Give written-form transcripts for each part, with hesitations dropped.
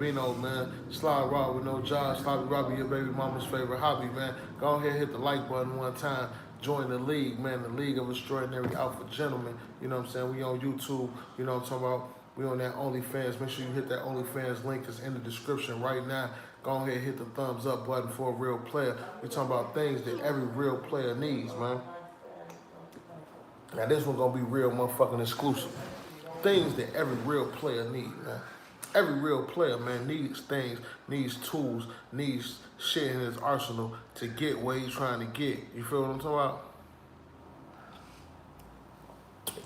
Bino, man. Slide Rob with no job. Sloppy Robbie, your baby mama's favorite hobby, man. Go ahead, hit the like button one time. Join the league, man. The League of Extraordinary Alpha Gentlemen. You know what I'm saying? We on YouTube. You know what I'm talking about? We on that Onlyfans. Make sure you hit that Onlyfans link. It's in the description right now. Go ahead, hit the thumbs up button for a real player. We talking about things that every real player needs, man. Now this one gonna be real motherfucking exclusive. Things that every real player needs, man. Every real player, man, needs things, needs tools, needs shit in his arsenal to get where he's trying to get. You feel what I'm talking about?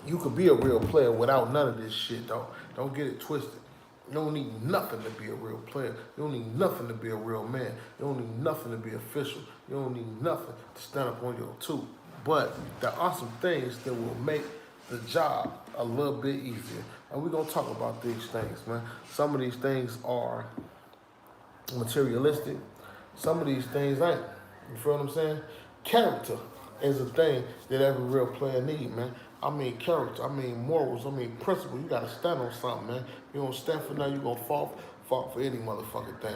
You could be a real player without none of this shit, though. Don't get it twisted. You don't need nothing to be a real player. You don't need nothing to be a real man. You don't need nothing to be official. You don't need nothing to stand up on your two. But there are some things that will make the job a little bit easier. And we're going to talk about these things, man. Some of these things are materialistic. Some of these things ain't. You feel what I'm saying? Character is a thing that every real player needs, man. I mean character, I mean morals, I mean principle. You gotta stand on something, man. You don't stand for nothing, you gonna fall for any motherfucking thing.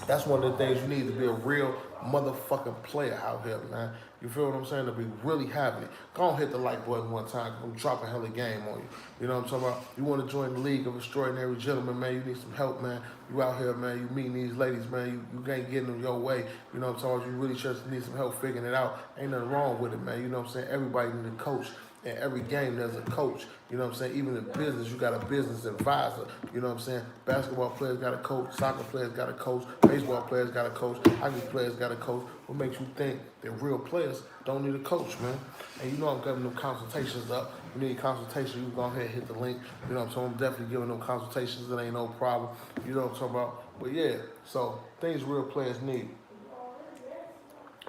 That's one of the things you need to be a real motherfucking player out here, man. You feel what I'm saying? To be really having it. Go on, hit the like button one time. I'm dropping hella game on you. You know what I'm talking about? You want to join the League of Extraordinary Gentlemen, man. You need some help, man. You out here, man. You meeting these ladies, man. You ain't getting them your way. You know what I'm talking about? You really just need some help figuring it out. Ain't nothing wrong with it, man. You know what I'm saying? Everybody need a coach. In every game, there's a coach. You know what I'm saying? Even in business, you got a business advisor. You know what I'm saying? Basketball players got a coach. Soccer players got a coach. Baseball players got a coach. Hockey players got a coach. What makes you think that real players don't need a coach, man? And you know I'm giving them consultations up. You need a consultation, you go ahead and hit the link. You know what I'm saying? I'm definitely giving them consultations. It ain't no problem. You know what I'm talking about? But yeah, so things real players need.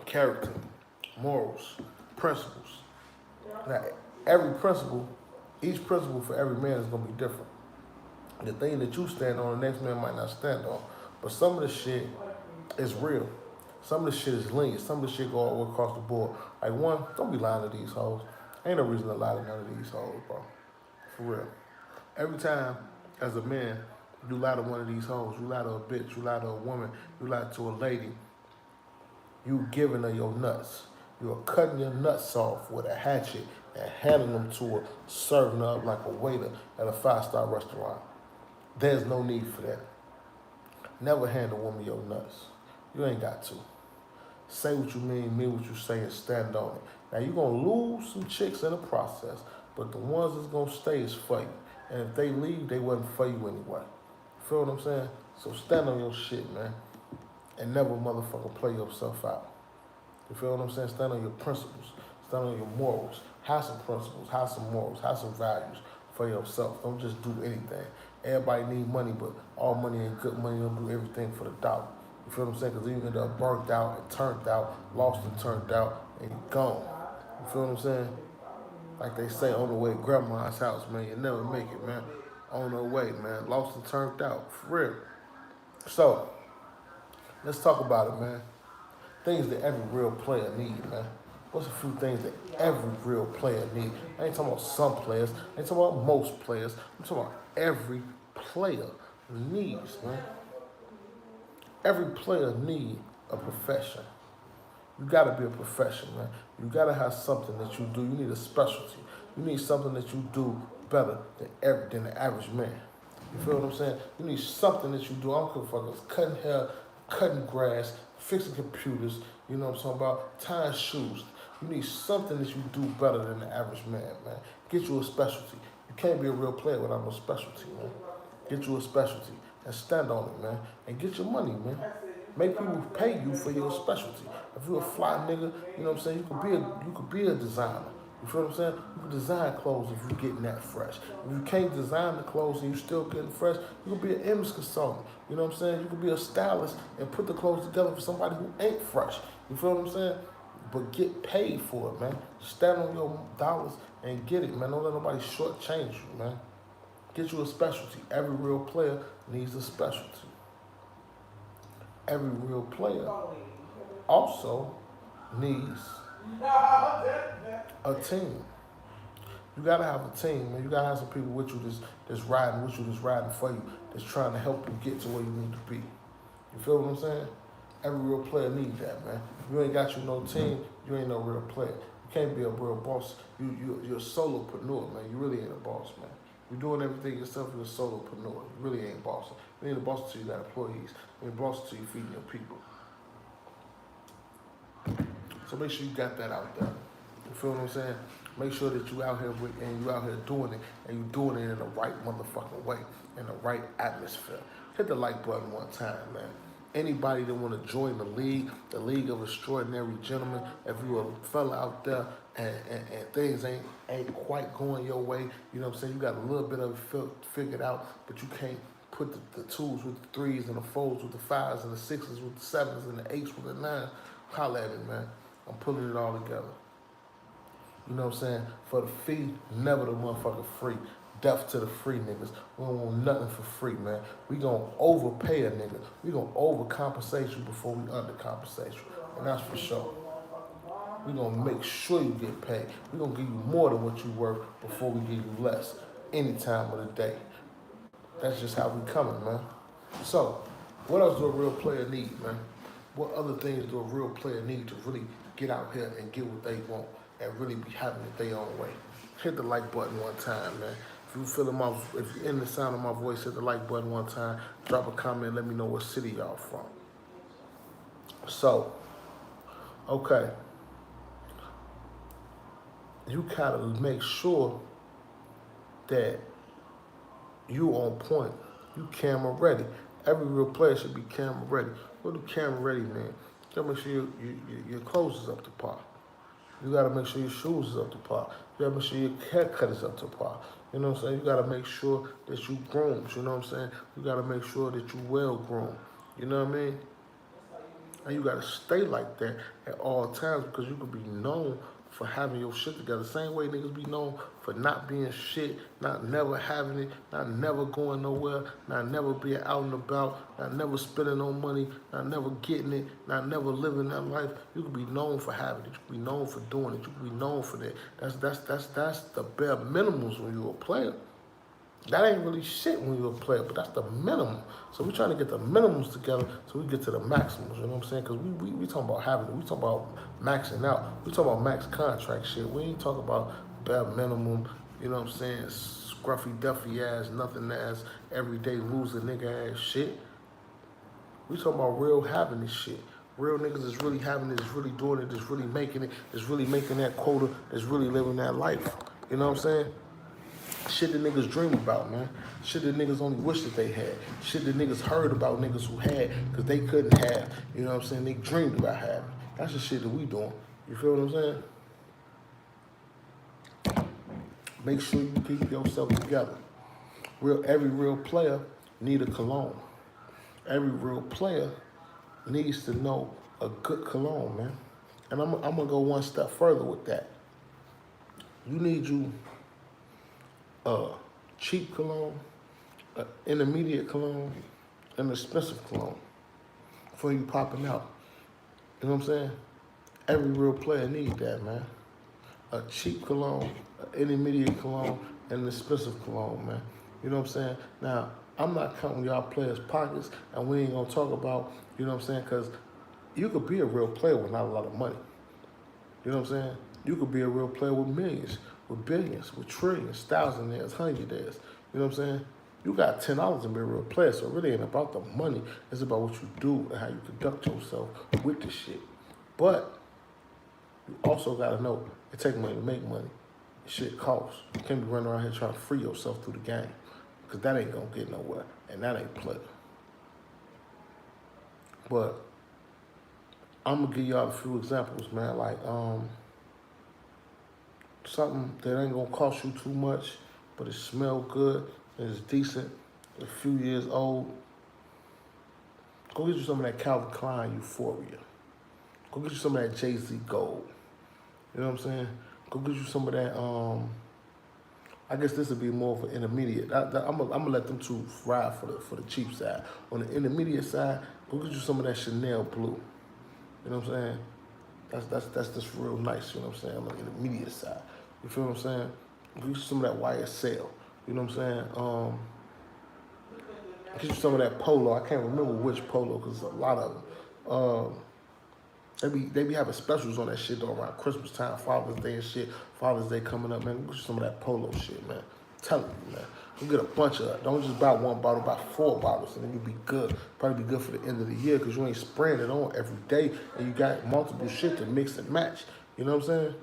Character, morals, principles. Now, every principle, each principle for every man is going to be different. The thing that you stand on, the next man might not stand on. But some of the shit is real. Some of the shit is lenient. Some of the shit go all the way across the board. Like one, don't be lying to these hoes. Ain't no reason to lie to none of these hoes, bro. For real. Every time, as a man, you lie to one of these hoes, you lie to a bitch, you lie to a woman, you lie to a lady, you giving her your nuts. You're cutting your nuts off with a hatchet and handing them to her, serving her up like a waiter at a five-star restaurant. There's no need for that. Never hand a woman your nuts. You ain't got to. Say what you mean what you say, and stand on it. Now, you're going to lose some chicks in the process, but the ones that's going to stay is for you. And if they leave, they wasn't for you anyway. Feel what I'm saying? So stand on your shit, man, and never motherfucking play yourself out. You feel what I'm saying? Stand on your principles. Stand on your morals. Have some principles. Have some morals. Have some values for yourself. Don't just do anything. Everybody need money, but all money ain't good money. Don't do everything for the dollar. You feel what I'm saying? Because you end up burnt out and turned out, lost and turned out, and you gone. You feel what I'm saying? Like they say on the way to grandma's house, man, you never make it, man. On the way, man. Lost and turned out. For real. So, let's talk about it, man. Things that every real player need, man. What's a few things that every real player need? I ain't talking about some players. I ain't talking about most players. I'm talking about every player needs, man. Every player need a profession. You gotta be a professional, man. You gotta have something that you do. You need a specialty. You need something that you do better than the average man. You feel what I'm saying? You need something that you do. I don't give a fuck. It's cutting hair, cutting grass, fixing computers. You know what I'm talking about? Tying shoes. You need something that you do better than the average man, man. Get you a specialty. You can't be a real player without no specialty, man. Get you a specialty and stand on it, man. And get your money, man. Make people pay you for your specialty. If you're a fly nigga, you know what I'm saying, you could be a designer. You feel what I'm saying? You can design clothes if you're getting that fresh. If you can't design the clothes and you still getting fresh, you can be an image consultant. You know what I'm saying? You can be a stylist and put the clothes together for somebody who ain't fresh. You feel what I'm saying? But get paid for it, man. Stand on your dollars and get it, man. Don't let nobody shortchange you, man. Get you a specialty. Every real player needs a specialty. Every real player also needs a team. You gotta have a team, man. You gotta have some people with you that's riding with you, that's riding for you, that's trying to help you get to where you need to be. You feel what I'm saying? Every real player needs that, man. If you ain't got you no team, you ain't no real player. You can't be a real boss. You're a solopreneur, man. You really ain't a boss, man. You're doing everything yourself. You're a solopreneur. You really ain't boss. You ain't a boss until you got employees. You ain't a boss until you feeding your people. So make sure you got that out there. You feel what I'm saying? Make sure that you out here and you out here doing it, and you doing it in the right motherfucking way, in the right atmosphere. Hit the like button one time, man. Anybody that want to join the League of Extraordinary Gentlemen, if you a fella out there and things ain't quite going your way, you know what I'm saying? You got a little bit of it figured out, but you can't put the twos with the threes and the fours with the fives and the sixes with the sevens and the eights with the nines. Holla at me, man. I'm pulling it all together. You know what I'm saying? For the fee, never the motherfucker free. Death to the free niggas. We don't want nothing for free, man. We gonna overpay a nigga. We gonna overcompensate you before we undercompensate you. And that's for sure. We gonna make sure you get paid. We gonna give you more than what you worth before we give you less. Any time of the day. That's just how we coming, man. So, what else do a real player need, man? What other things do a real player need to really get out here and get what they want and really be having it their own way? Hit the like button one time, man. If you're in the sound of my voice, hit the like button one time. Drop a comment, let me know what city y'all from. So, okay. You gotta make sure that you on point. You camera ready. Every real player should be camera ready. What do camera ready mean? You gotta make sure your clothes is up to par. You gotta make sure your shoes is up to par. You gotta make sure your haircut is up to par. You know what I'm saying? You gotta make sure that you groomed. You know what I'm saying? You gotta make sure that you well groomed. You know what I mean? And you gotta stay like that at all times because you could be known for having your shit together. Same way niggas be known for not being shit, not never having it, not never going nowhere, not never being out and about, not never spending no money, not never getting it, not never living that life. You could be known for having it. You could be known for doing it. You could be known for that. That's the bare minimums when you're a player. That ain't really shit when you're a player, but that's the minimum. So we're trying to get the minimums together so we get to the maximums, you know what I'm saying? Because we talking about having it. We talking about maxing out. We talking about max contract shit. We ain't talking about bare minimum, you know what I'm saying? Scruffy, duffy ass, nothing ass, everyday loser nigga ass shit. We talking about real having this shit. Real niggas is really having it, is really doing it, is really making it, is really making that quota, is really living that life. You know what I'm saying? Shit that niggas dream about, man. Shit that niggas only wish that they had. Shit that niggas heard about niggas who had because they couldn't have. You know what I'm saying? They dreamed about having. That's the shit that we doing. You feel what I'm saying? Make sure you keep yourself together. Every real player need a cologne. Every real player needs to know a good cologne, man. And I'm gonna go one step further with that. You need cheap cologne, intermediate cologne, and expensive cologne before you popping out. You know what I'm saying? Every real player needs that, man. A cheap cologne, an intermediate cologne, and an expensive cologne, man. You know what I'm saying? Now, I'm not counting y'all players' pockets, and we ain't gonna talk about, you know what I'm saying? Because you could be a real player with not a lot of money. You know what I'm saying? You could be a real player with millions, with billions, with trillions, thousandaires, hundredaires. You know what I'm saying? You got $10 and be a real player, so it really ain't about the money. It's about what you do and how you conduct yourself with the shit. But you also gotta know it takes money to make money. Shit costs. You can't be running around here trying to free yourself through the game, because that ain't gonna get nowhere, and that ain't play. But I'm gonna give y'all a few examples, man. Like something that ain't gonna cost you too much, but it smell good and it's decent, a few years old. Go get you some of that Calvin Klein Euphoria. Go get you some of that Jay-Z Gold. You know what I'm saying? Go get you some of that, I guess this would be more of an intermediate. I'm gonna let them two ride for the cheap side. On the intermediate side, go get you some of that Chanel Blue. You know what I'm saying? That's just real nice, you know what I'm saying, on the intermediate side. You feel what I'm saying? Get you some of that YSL. You know what I'm saying? Get you some of that polo. I can't remember which polo because a lot of them. They be having specials on that shit though around Christmas time, Father's Day and shit. Father's Day coming up, man. Get you some of that polo shit, man. I'm telling you, man. You get a bunch of it. Don't just buy one bottle, buy 4 bottles, and then you'll be good. Probably be good for the end of the year because you ain't spraying it on every day, and you got multiple shit to mix and match. You know what I'm saying?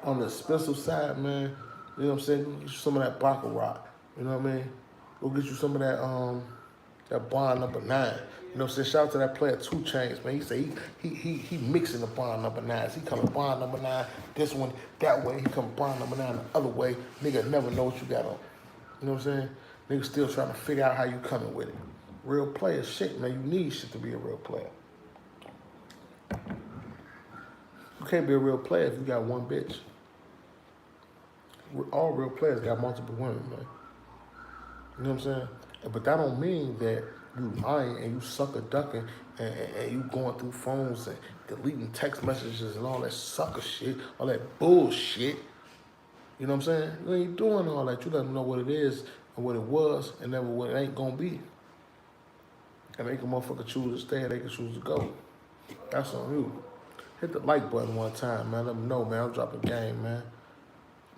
On the expensive side, man, you know what I'm saying? Go get you some of that Baccarat. You know what I mean? Go get you some of that bond number 9. You know what I'm saying? Shout out to that player 2 Chainz, man. He say he mixing the bond number 9s. He coming bond number 9, this one, that way. He coming bond number 9 the other way. Nigga never know what you got on. You know what I'm saying? Nigga still trying to figure out how you coming with it. Real player shit, man. You need shit to be a real player. You can't be a real player if you got one bitch. All real players got multiple women, man. You know what I'm saying? But that don't mean that you lying and you sucker ducking and you going through phones and deleting text messages and all that sucker shit, all that bullshit. You know what I'm saying? You ain't doing all that. You let them know what it is and what it was and never what it ain't gonna be. And they can motherfucker choose to stay or they can choose to go. That's on you. Hit the like button one time, man. Let them know, man. I'm dropping game, man.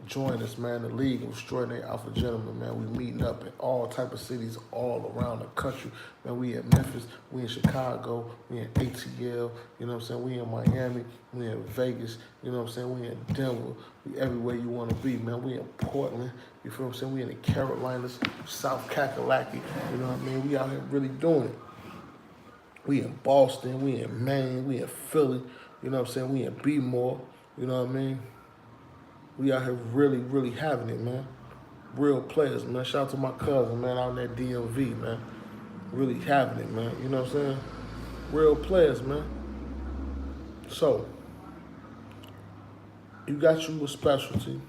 Join us, man. The League of Extraordinary Alpha Gentlemen, man. We meeting up in all type of cities all around the country. Man, we in Memphis, we in Chicago, we in ATL, you know what I'm saying? We in Miami, we in Vegas, you know what I'm saying? We in Denver, we everywhere you want to be, man. We in Portland, you feel what I'm saying? We in the Carolinas, South Kakalaki, you know what I mean? We out here really doing it. We in Boston, we in Maine, we in Philly, you know what I'm saying? We in B-More, you know what I mean? We out here really, really having it, man. Real players, man. Shout out to my cousin, man, out in that DMV, man. Really having it, man. You know what I'm saying? Real players, man. So, you got you a specialty. You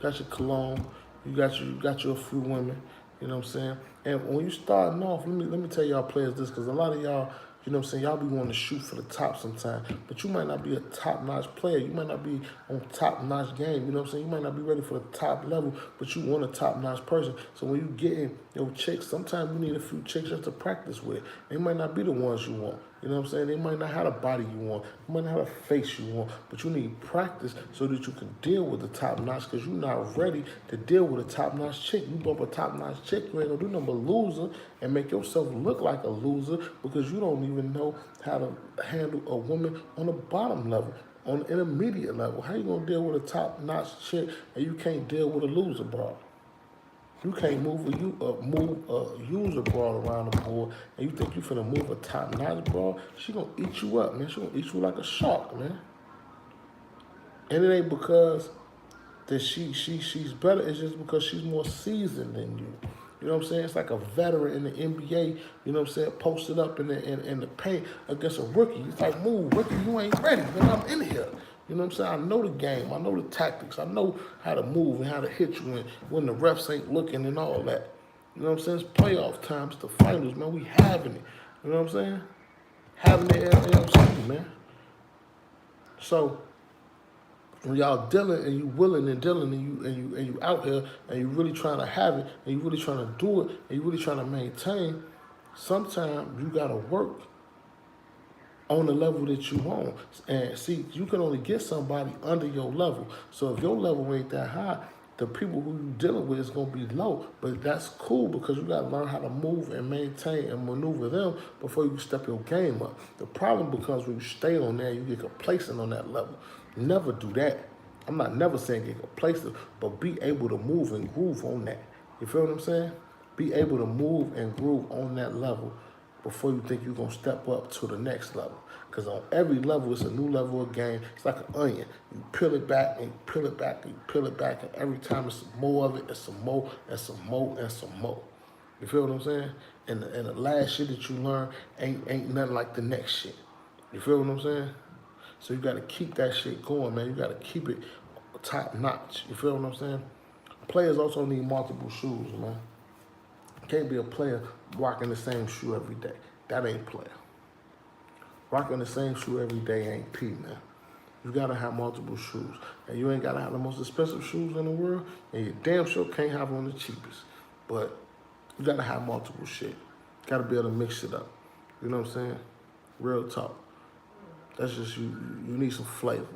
got your cologne. You got your few women. You know what I'm saying? And when you starting off, let me tell y'all players this, because a lot of y'all, you know what I'm saying, y'all be wanting to shoot for the top sometimes, but you might not be a top-notch player. You might not be on top-notch game, you know what I'm saying? You might not be ready for the top level, but you want a top-notch person. So when you get in your chicks, sometimes you need a few chicks just to practice with. They might not be the ones you want. You know what I'm saying? They might not have the body you want. They might not have the face you want, but you need practice so that you can deal with the top-notch, because you're not ready to deal with a top-notch chick. You bump a top-notch chick, you ain't gonna do nothing but loser and make yourself look like a loser because you don't even know how to handle a woman on the bottom level, on the intermediate level. How you gonna deal with a top-notch chick and you can't deal with a loser broad? You can't move a user broad around the board, and you think you finna move a top-notch broad? She gonna eat you up, man. She gonna eat you like a shark, man. And it ain't because that she's better. It's just because she's more seasoned than you. You know what I'm saying? It's like a veteran in the NBA, you know what I'm saying, posted up in the paint against a rookie. It's like, move, rookie, you ain't ready, man. I'm in here. You know what I'm saying? I know the game. I know the tactics. I know how to move and how to hit you when the refs ain't looking and all that. You know what I'm saying? It's playoff time. It's the finals, man. We having it. You know what I'm saying? Having it LLC, man. So when y'all dealing and you willing and dealing and you out here and you really trying to have it and you really trying to do it and you really trying to maintain, sometimes you gotta work on the level that you on. And see, you can only get somebody under your level. So if your level ain't that high, the people who you dealing with is gonna be low. But that's cool because you gotta learn how to move and maintain and maneuver them before you step your game up. The problem becomes when you stay on there, you get complacent on that level. Never do that. I'm not never saying get complacent, but be able to move and groove on that. You feel what I'm saying? Be able to move and groove on that level before you think you're going to step up to the next level. Because on every level, it's a new level of game. It's like an onion. You peel it back and you peel it back and you peel it back, and every time it's more of it, and some more and some more and some more. You feel what I'm saying? And the last shit that you learn ain't nothing like the next shit. You feel what I'm saying? So you got to keep that shit going, man. You got to keep it top notch. You feel what I'm saying? Players also need multiple shoes, man. Can't be a player rocking the same shoe every day. That ain't player. Rocking the same shoe every day ain't P, man. You gotta have multiple shoes. And you ain't gotta have the most expensive shoes in the world, and you damn sure can't have one of the cheapest. But you gotta have multiple shit. Gotta be able to mix it up. You know what I'm saying? Real talk. That's just you need some flavor.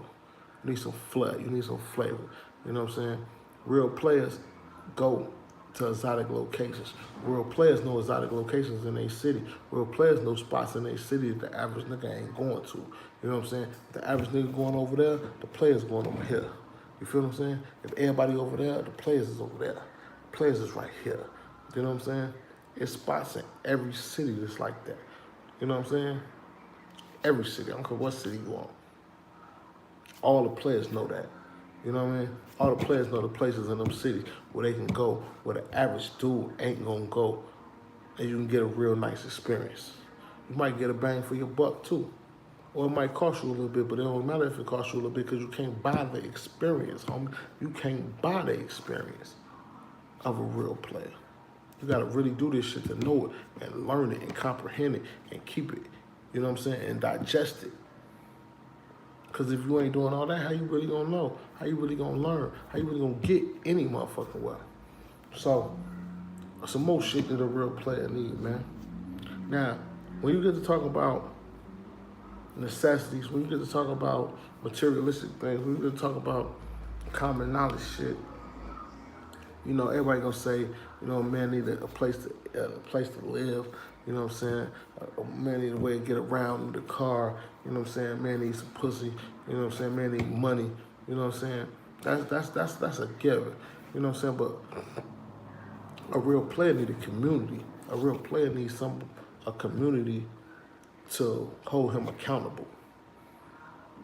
You need some flair. You need some flavor. You know what I'm saying? Real players go to exotic locations. Real players know exotic locations in their city. Real players know spots in their city that the average nigga ain't going to. You know what I'm saying? The average nigga going over there, the players going over here. You feel what I'm saying? If everybody over there, the players is over there. The players is right here. You know what I'm saying? It's spots in every city that's like that. You know what I'm saying? Every city. I don't care what city you on. All the players know that. You know what I mean? All the players know the places in them cities where they can go, where the average dude ain't gonna go, and you can get a real nice experience. You might get a bang for your buck too. Or it might cost you a little bit, but it don't matter if it costs you a little bit because you can't buy the experience, homie. You can't buy the experience of a real player. You gotta really do this shit to know it and learn it and comprehend it and keep it, you know what I'm saying, and digest it. Because if you ain't doing all that, how you really gonna know? How you really gonna learn? How you really gonna get any motherfucking well? So, some more shit that a real player need, man. Now, when you get to talk about necessities, when you get to talk about materialistic things, when you get to talk about common knowledge shit, you know, everybody gonna say, you know, a man need a place to live. You know what I'm saying? A man need a way to get around, the car. You know what I'm saying? Man needs some pussy. You know what I'm saying? Man need money. You know what I'm saying? That's a given. You know what I'm saying? But a real player need a community. A real player needs a community to hold him accountable.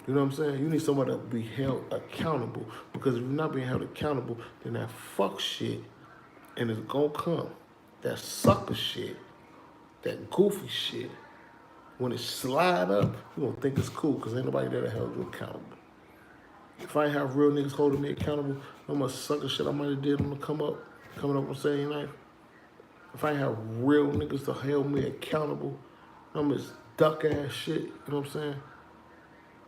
You know what I'm saying? You need somebody to be held accountable, because if you're not being held accountable, then that fuck shit, and it's gonna come. That sucker shit, that goofy shit, when it slide up, you gonna think it's cool because ain't nobody there to hold you accountable. If I ain't have real niggas holding me accountable, how much sucker shit I might have did on the coming up on Saturday night. If I ain't have real niggas to hold me accountable, how much duck ass shit, you know what I'm saying?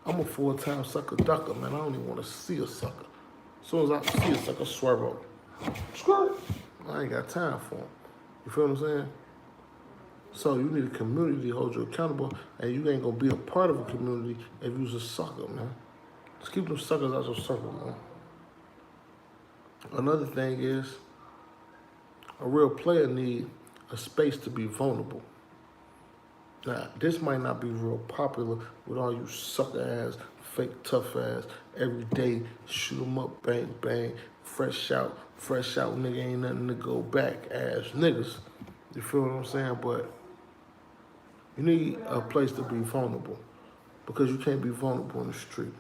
I'm a full-time sucker ducker, man. I don't even want to see a sucker. As soon as I see a sucker, swerve over. Skirt. I ain't got time for him. You feel what I'm saying? So you need a community to hold you accountable, and you ain't gonna be a part of a community if you's a sucker, man. Just keep them suckers out your circle, man. Another thing is, a real player need a space to be vulnerable. Now, this might not be real popular with all you sucker ass, fake tough ass, every day shoot 'em up, bang, bang, fresh out, nigga, ain't nothing to go back ass niggas. You feel what I'm saying? But you need a place to be vulnerable, because you can't be vulnerable in the street.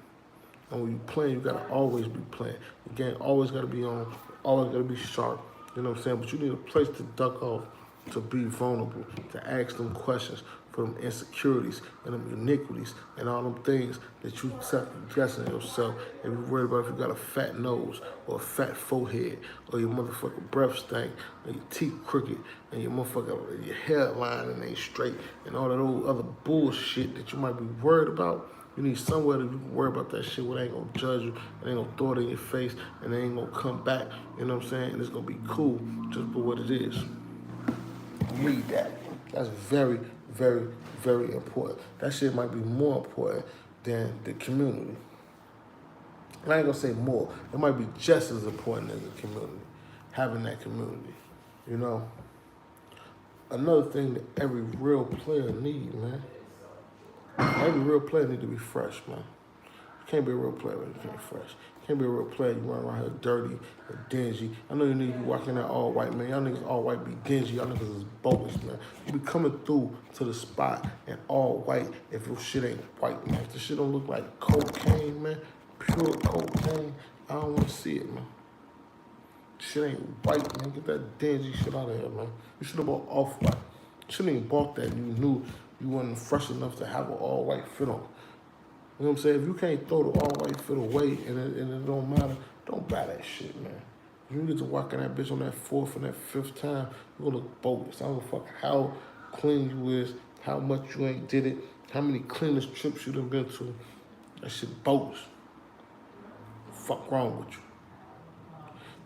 And when you playing, you gotta always be playing. The game always gotta be on, always gotta be sharp. You know what I'm saying? But you need a place to duck off, to be vulnerable, to ask them questions for them insecurities and them iniquities and all them things that you second-guessing yourself. If you're worried about if you got a fat nose or a fat forehead, or your motherfucking breath stink, or your teeth crooked, and your motherfucking, your hairline ain't straight, and all that old other bullshit that you might be worried about. You need somewhere that you can worry about that shit where they ain't gonna judge you, and they ain't gonna throw it in your face, and they ain't gonna come back, you know what I'm saying? And it's gonna be cool just for what it is. Read that. That's very, very, very important. That shit might be more important than the community. And I ain't gonna say more. It might be just as important as the community, having that community, you know? Another thing that every real player need, man. Every real player need to be fresh, man. You can't be a real player if you can't fresh. You can't be a real player, you run around here dirty and dingy. I know you need to be walking that all white, man. Y'all niggas all white be dingy. Y'all niggas is bogus, man. You be coming through to the spot and all white if your shit ain't white, man. If the shit don't look like cocaine, man, pure cocaine, I don't want to see it, man. Shit ain't white, man. Get that dingy shit out of here, man. You should have bought off-white. You shouldn't even bought that. You knew you wasn't fresh enough to have an all-white fit on. You know what I'm saying? If you can't throw the all-white fit away and it don't matter, don't buy that shit, man. If you get to walking that bitch on that fourth and that fifth time, you're gonna look bogus. I don't give a fuck how clean you is, how much you ain't did it, how many cleanest trips you done been to. That shit bogus. Fuck wrong with you?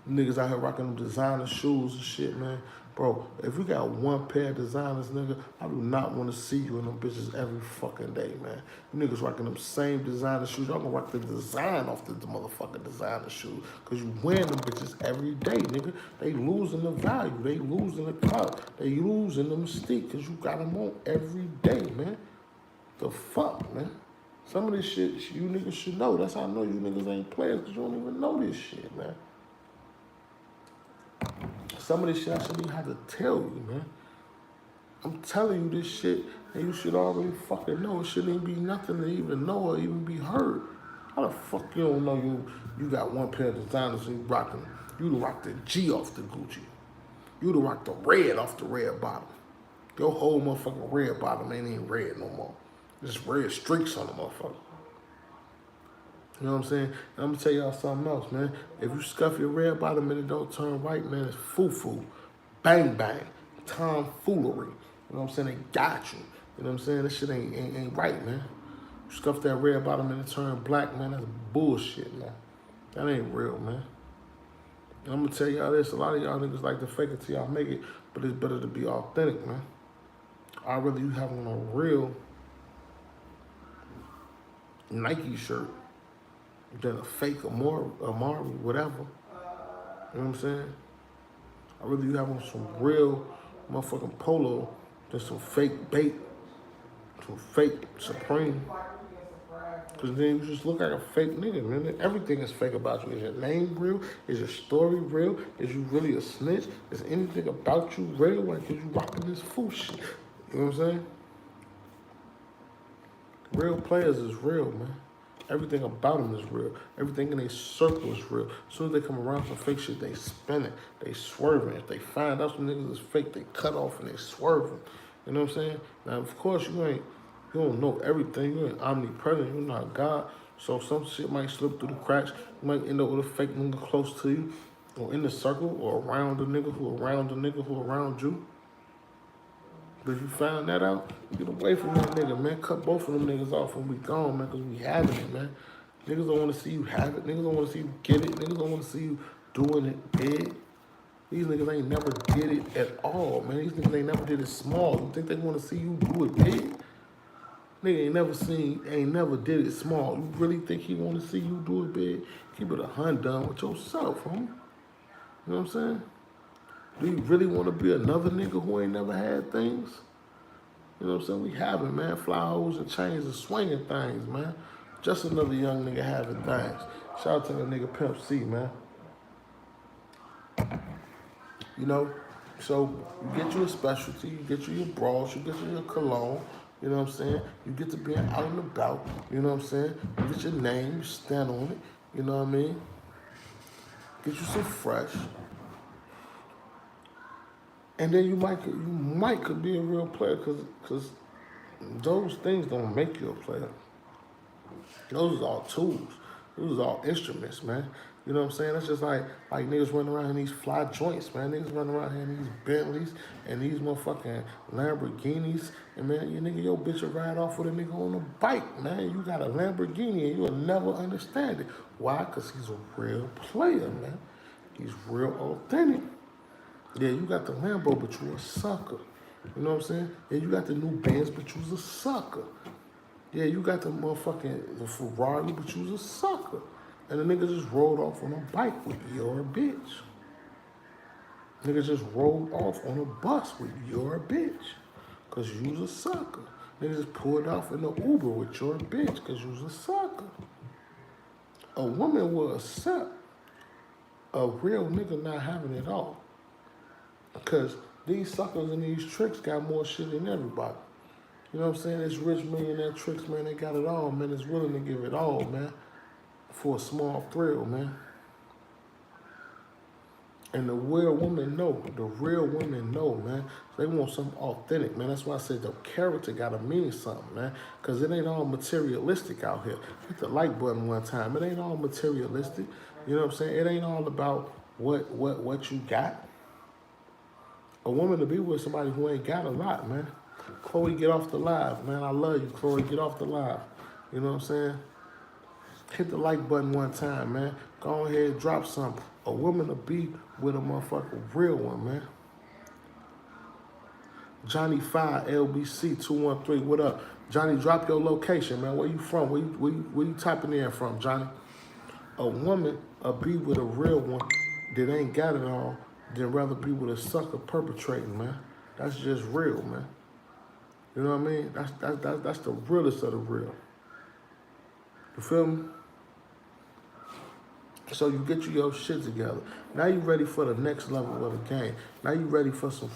Niggas out here rocking them designer shoes and shit, man. Bro, if you got one pair of designers, nigga, I do not want to see you in them bitches every fucking day, man. You niggas rocking them same designer shoes. Y'all gonna rock the design off the motherfucking designer shoes. Cause you wearing them bitches every day, nigga. They losing the value. They losing the clout. They losing the mystique. Cause you got them on every day, man. The fuck, man. Some of this shit you niggas should know. That's how I know you niggas ain't players. Cause you don't even know this shit, man. Some of this shit I shouldn't even have to tell you, man. I'm telling you this shit, and you should already fucking know. It shouldn't even be nothing to even know or even be heard. How the fuck you don't know you got one pair of designers and you rocking them? You done rock the G off the Gucci. You done rock the red off the red bottom. Your whole motherfucking red bottom ain't even red no more. Just red streaks on the motherfucker. You know what I'm saying? And I'm gonna tell y'all something else, man. If you scuff your red bottom and it don't turn white, man, it's foo-foo. Bang, bang. Tomfoolery. You know what I'm saying? They got you. You know what I'm saying? This shit ain't right, man. You scuff that red bottom and it turn black, man, that's bullshit, man. That ain't real, man. And I'm gonna tell y'all this, a lot of y'all niggas like to fake it till y'all make it, but it's better to be authentic, man. I'd rather you have on a real Nike shirt than a fake Amari, whatever. You know what I'm saying? I'd rather you have on some real motherfucking polo than some fake bait, some fake Supreme. Cause then you just look like a fake nigga, man. Everything is fake about you. Is your name real? Is your story real? Is you really a snitch? Is anything about you real? Like, cause you rocking this fool shit. You know what I'm saying? Real players is real, man. Everything about them is real. Everything in their circle is real. As soon as they come around some fake shit, they spin it. They swerving. If they find out some niggas is fake, they cut off and they swerving. You know what I'm saying? Now, of course, you don't know everything. You ain't omnipresent. You're not God. So some shit might slip through the cracks. You might end up with a fake nigga close to you, or in the circle, or around the nigga who around the nigga who around you. But if you found that out, get away from that nigga, man. Cut both of them niggas off and we gone, man, because we having it, man. Niggas don't want to see you have it. Niggas don't want to see you get it. Niggas don't want to see you doing it big. These niggas ain't never did it at all, man. These niggas ain't never did it small. You think they want to see you do it big? Nigga ain't never did it small. You really think he want to see you do it big? Keep it 100 with yourself, homie. You know what I'm saying? Do you really want to be another nigga who ain't never had things? You know what I'm saying? We having, man. Fly hoes and chains and swinging things, man. Just another young nigga having things. Shout out to the nigga Pimp C, man. You know? So, you get you a specialty, you get you your bras, you get you your cologne. You know what I'm saying? You get to being out and about. You know what I'm saying? You get your name, you stand on it. You know what I mean? Get you some fresh. And then you might could be a real player because those things don't make you a player. Those are all tools. Those are all instruments, man. You know what I'm saying? That's just like niggas running around in these fly joints, man. Niggas running around here in these Bentleys and these motherfucking Lamborghinis. And man, your bitch will ride off with a nigga on a bike, man. You got a Lamborghini and you'll never understand it. Why? Because he's a real player, man. He's real authentic. Yeah, you got the Lambo, but you a sucker. You know what I'm saying? Yeah, you got the new Benz, but you's a sucker. Yeah, you got the Ferrari, but you's a sucker. And the nigga just rolled off on a bike with your bitch. Nigga just rolled off on a bus with your bitch. Cause you's a sucker. Nigga just pulled off in the Uber with your bitch, cause you's a sucker. A woman will accept a real nigga not having it all. Because these suckers and these tricks got more shit than everybody. You know what I'm saying? This rich millionaire tricks, man, they got it all, man. It's willing to give it all, man, for a small thrill, man. And the real women know, man. They want something authentic, man. That's why I said the character gotta mean something, man. Because it ain't all materialistic out here. Hit the like button one time. It ain't all materialistic. You know what I'm saying? It ain't all about what you got. A woman to be with somebody who ain't got a lot, man. Chloe, get off the live, man. I love you, Chloe. Get off the live. You know what I'm saying? Hit the like button one time, man. Go ahead, drop something. A woman to be with a motherfucker real one, man. Johnny 5 LBC 213. What up, Johnny? Drop your location, man. Where you from? Where you typing in from, Johnny? A woman be with a real one that ain't got it all, than rather be with a sucker perpetrating, man. That's just real, man. You know what I mean? That's the realest of the real. You feel me? So you get your shit together. Now you ready for the next level of the game. Now you ready for some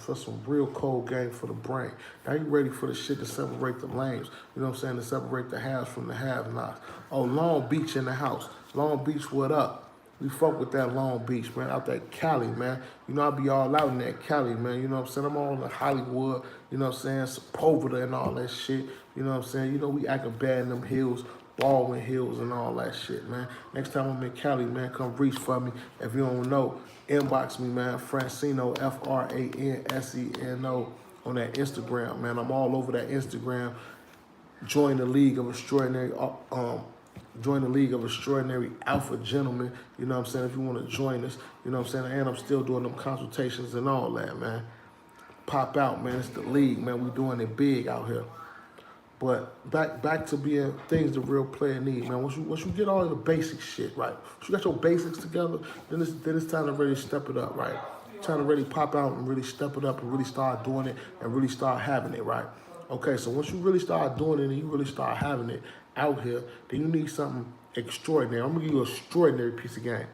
real cold game for the brain. Now you ready for the shit to separate the lanes. You know what I'm saying? To separate the haves from the have-nots. Oh, Long Beach in the house. Long Beach, what up? We fuck with that Long Beach, man. Out that Cali, man. You know, I be all out in that Cali, man. You know what I'm saying? I'm all in Hollywood. You know what I'm saying? Sepulveda and all that shit. You know what I'm saying? You know, we acting bad in them hills. Baldwin Hills and all that shit, man. Next time I'm in Cali, man, come reach for me. If you don't know, inbox me, man. Franseno, Franseno, on that Instagram, man. I'm all over that Instagram. Join the League of Extraordinary, Alpha Gentlemen. You know what I'm saying? If you want to join us, you know what I'm saying? And I'm still doing them consultations and all that, man. Pop out, man. It's the League, man. We doing it big out here. But back to being things the real player need, man. Once you get all of the basic shit right, once you got your basics together, then it's time to really step it up, right? Time to really pop out and really step it up and really start doing it and really start having it, right? Okay, so once you really start doing it and you really start having it out here, then you need something extraordinary. I'm gonna give you an extraordinary piece of game.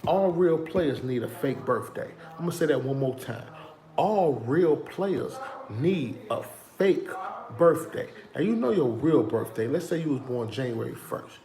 All real players need a fake birthday. I'm gonna say that one more time. All real players need a fake birthday. Now you know your real birthday. Let's say you was born January 1st,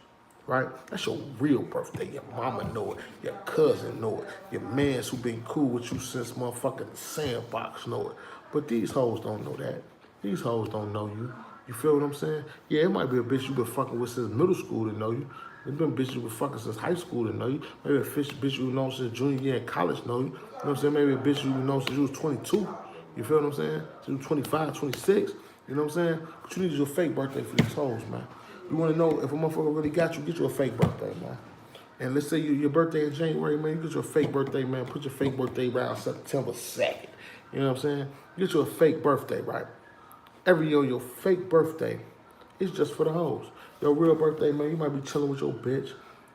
right? That's your real birthday. Your mama know it. Your cousin know it. Your mans who been cool with you since motherfucking sandbox know it. But these hoes don't know that. These hoes don't know you. You feel what I'm saying? Yeah, it might be a bitch you been fucking with since middle school to know you. There's been bitches you been fucking since high school to know you. Maybe a bitch you known since junior year in college know you. You know what I'm saying? Maybe a bitch you known since you was 22. You feel what I'm saying? Since you was 25, 26. You know what I'm saying? But you need your fake birthday for these hoes, man. You want to know if a motherfucker really got you, get you a fake birthday, man. And let's say your birthday in January, man, you get your fake birthday, man. Put your fake birthday around September 2nd. You know what I'm saying? Get you a fake birthday, right? Every year, your fake birthday is just for the hoes. Your real birthday, man, you might be chilling with your bitch,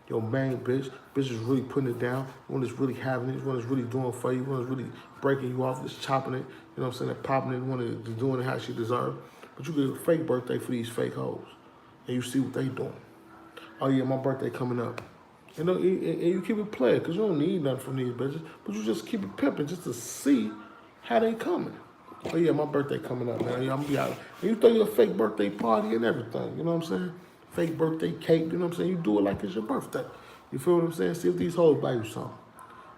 your main bitch. Bitch is really putting it down. One that's really having it. One that's really doing for you. One that's really breaking you off, just chopping it. You know what I'm saying? And popping it. One that's doing it how she deserves. But you get a fake birthday for these fake hoes. And you see what they doing. Oh, yeah, my birthday coming up. You know, and you keep it playing because you don't need nothing from these bitches. But you just keep it pimping just to see how they coming. Oh, yeah, my birthday coming up, man. Yeah, I'm going to be out. And you throw you a fake birthday party and everything. You know what I'm saying? Fake birthday cake. You know what I'm saying? You do it like it's your birthday. You feel what I'm saying? See if these hoes buy you something.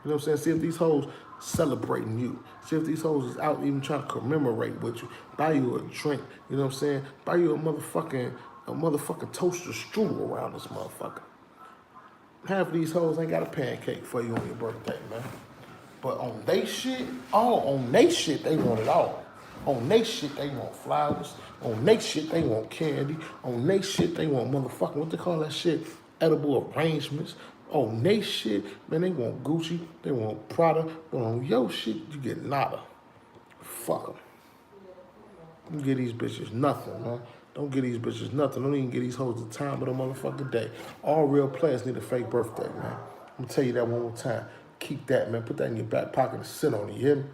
You know what I'm saying? See if these hoes celebrating you. See if these hoes is out even trying to commemorate with you. Buy you a drink. You know what I'm saying? Buy you a motherfucking toaster strudel around this motherfucker. Half of these hoes ain't got a pancake for you on your birthday, man. But on they shit, they want it all. On they shit, they want flowers. On they shit, they want candy. On they shit, they want motherfucking, what they call that shit? Edible arrangements. On they shit, man, they want Gucci. They want Prada. But on your shit, you get nada. Fuck them. Don't give these bitches nothing, man. Don't give these bitches nothing. Don't even give these hoes the time of the motherfucking day. All real players need a fake birthday, man. I'm gonna tell you that one more time. Keep that, man. Put that in your back pocket and sit on it, you hear me?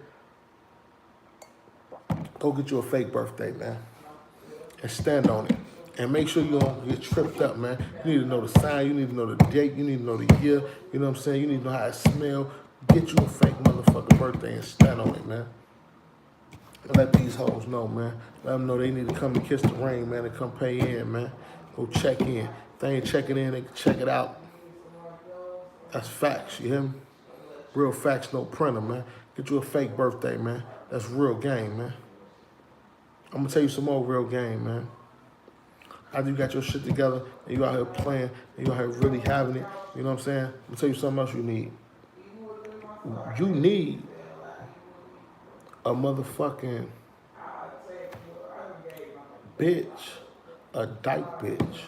Go get you a fake birthday, man. And stand on it. And make sure you don't get tripped up, man. You need to know the sign. You need to know the date. You need to know the year. You know what I'm saying? You need to know how it smells. Get you a fake motherfucking birthday and stand on it, man. Let these hoes know, man. Let them know they need to come and kiss the ring, man, and come pay in, man. Go check in. If they ain't checking in, they can check it out. That's facts, you hear me? Real facts, no printer, man. Get you a fake birthday, man. That's real game, man. I'm gonna tell you some more real game, man. After you got your shit together and you out here playing and you out here really having it, you know what I'm saying? I'm gonna tell you something else you need. You need a motherfucking bitch, a dyke bitch,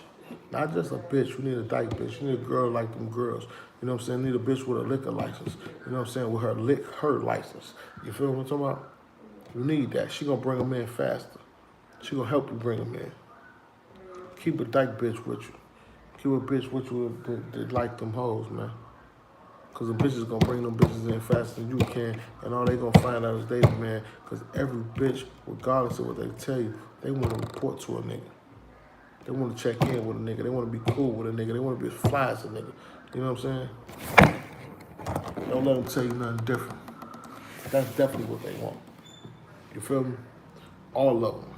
Not just a bitch. You need a dyke bitch. You need a girl like them girls. You know what I'm saying? You need a bitch with a liquor license. You know what I'm saying? With her license. You feel what I'm talking about? You need that. She gonna bring them in faster. She gonna help you bring them in. Keep a dyke bitch with you. Keep a bitch with you that like them hoes, man. Cause the bitches gonna bring them bitches in faster than you can, and all they gonna find out is they the man. Cause every bitch, regardless of what they tell you, they wanna report to a nigga. They wanna check in with a nigga. They wanna be cool with a nigga. They wanna be as fly as a nigga. You know what I'm saying? Don't let them tell you nothing different. That's definitely what they want. You feel me? All of them.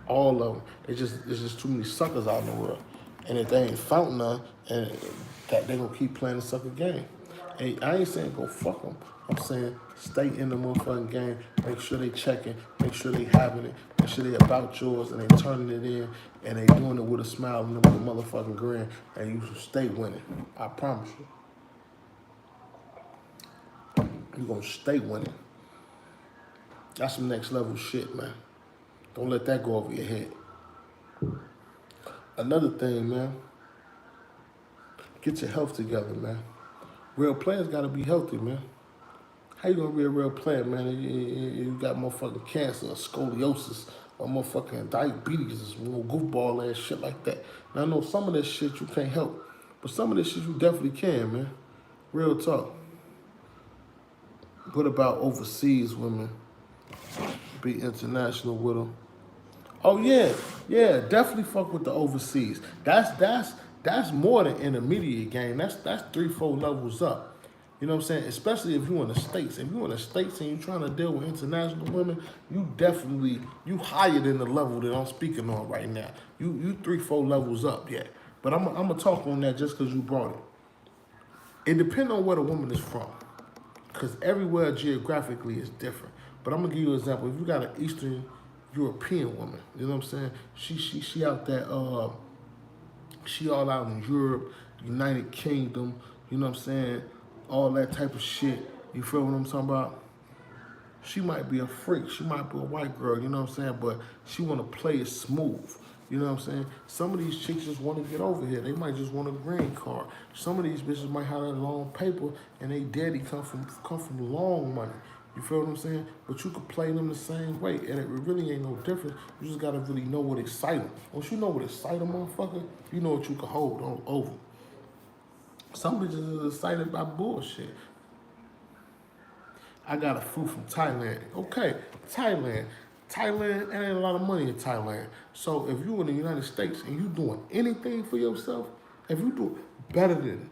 All of them. It's just too many suckers out in the world. And if they ain't found none, and that they gonna keep playing the sucker game. And I ain't saying go fuck them. I'm saying stay in the motherfucking game. Make sure they checking. Make sure they having it. Make sure they about yours and they turning it in and they doing it with a smile and with a motherfucking grin. And you should stay winning. I promise you. You gonna stay winning. That's some next level shit, man. Don't let that go over your head. Another thing, man. Get your health together, man. Real players gotta be healthy, man. How you gonna be a real player, man? You got motherfucking cancer, or scoliosis, or motherfucking diabetes, or goofball ass shit like that. Now I know some of this shit you can't help, but some of this shit you definitely can, man. Real talk. What about overseas women? Be international with them. Oh yeah, definitely fuck with the overseas. That's more than intermediate game. That's 3-4 levels up. You know what I'm saying? Especially if you in the States. If you in the States and you trying to deal with international women, you higher than the level that I'm speaking on right now. You 3-4 levels up, yeah. But I'm gonna talk on that just because you brought it. It depends on where the woman is from, because everywhere geographically is different. But I'm gonna give you an example. If you got an Eastern European woman, you know what I'm saying? She out there, she all out in Europe, United Kingdom, you know what I'm saying? All that type of shit. You feel what I'm talking about? She might be a freak. She might be a white girl, you know what I'm saying? But she want to play it smooth. You know what I'm saying? Some of these chicks just want to get over here. They might just want a green card. Some of these bitches might have that long paper and they daddy come from long money. You feel what I'm saying? But you could play them the same way, and it really ain't no difference. You just gotta really know what excite them. Once you know what excite a motherfucker, you know what you can hold on over. Some bitches is excited by bullshit. I got a fruit from Thailand. Okay, Thailand. Thailand, there ain't a lot of money in Thailand. So if you in the United States and you doing anything for yourself, if you do better than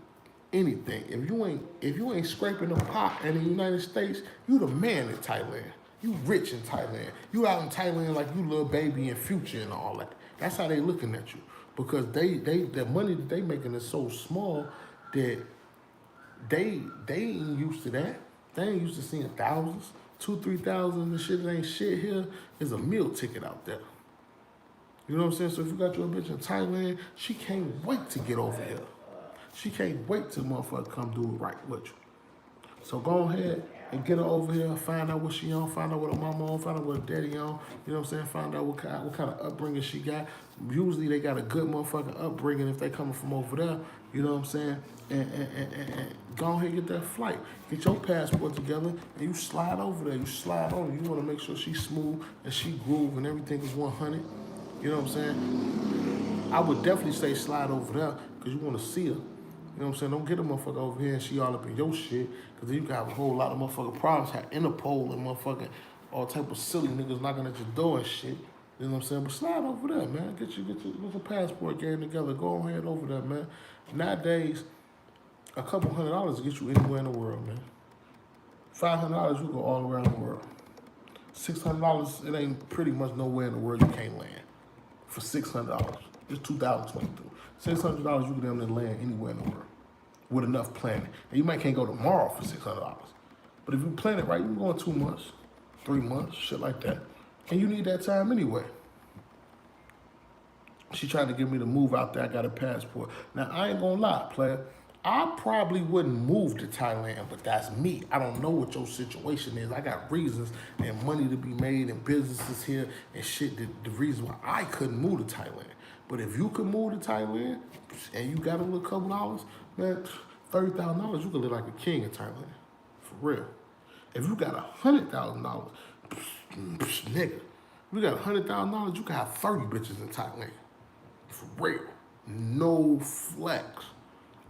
anything, if you ain't scraping the pot in the United States, you the man in Thailand. You rich in Thailand. You out in Thailand like you little baby and Future and all that. That's how they looking at you. Because the money that they making is so small that they ain't used to that. They ain't used to seeing thousands, 2,000-3,000 and shit that ain't shit here is a meal ticket out there. You know what I'm saying? So if you got your bitch in Thailand, she can't wait to get over here. She can't wait till motherfucker come do it right with you. So go ahead and get her over here, find out what she on, find out what her mama on, find out what her daddy on, you know what I'm saying? Find out what kind of upbringing she got. Usually they got a good motherfucking upbringing if they coming from over there, you know what I'm saying? And go ahead and get that flight. Get your passport together and you slide over there. You slide on. You want to make sure she's smooth and she groove and everything is 100. You know what I'm saying? I would definitely say slide over there because you want to see her. You know what I'm saying? Don't get a motherfucker over here and she all up in your shit, because then you can have a whole lot of motherfucking problems. Have Interpol and motherfucking all type of silly niggas knocking at your door and shit. You know what I'm saying? But slide over there, man. Get your passport game together. Go ahead over there, man. Nowadays, a couple $100 to get you anywhere in the world, man. $500, you go all around the world. $600, it ain't pretty much nowhere in the world you can't land. For $600, it's 2022. $600, you can damn near land anywhere in the world with enough planning. And you might can't go tomorrow for $600, but if you plan it right, you can go in 2 months, 3 months, shit like that. And you need that time anyway. She tried to get me to move out there. I got a passport. Now, I ain't gonna lie, player. I probably wouldn't move to Thailand, but that's me. I don't know what your situation is. I got reasons and money to be made and businesses here and shit. The reason why I couldn't move to Thailand. But if you could move to Thailand and you got a little couple dollars, man, $30,000, you could live like a king in Thailand. For real. If you got $100,000, nigga, you got $100,000, you can have 30 bitches in Thailand. For real. No flex.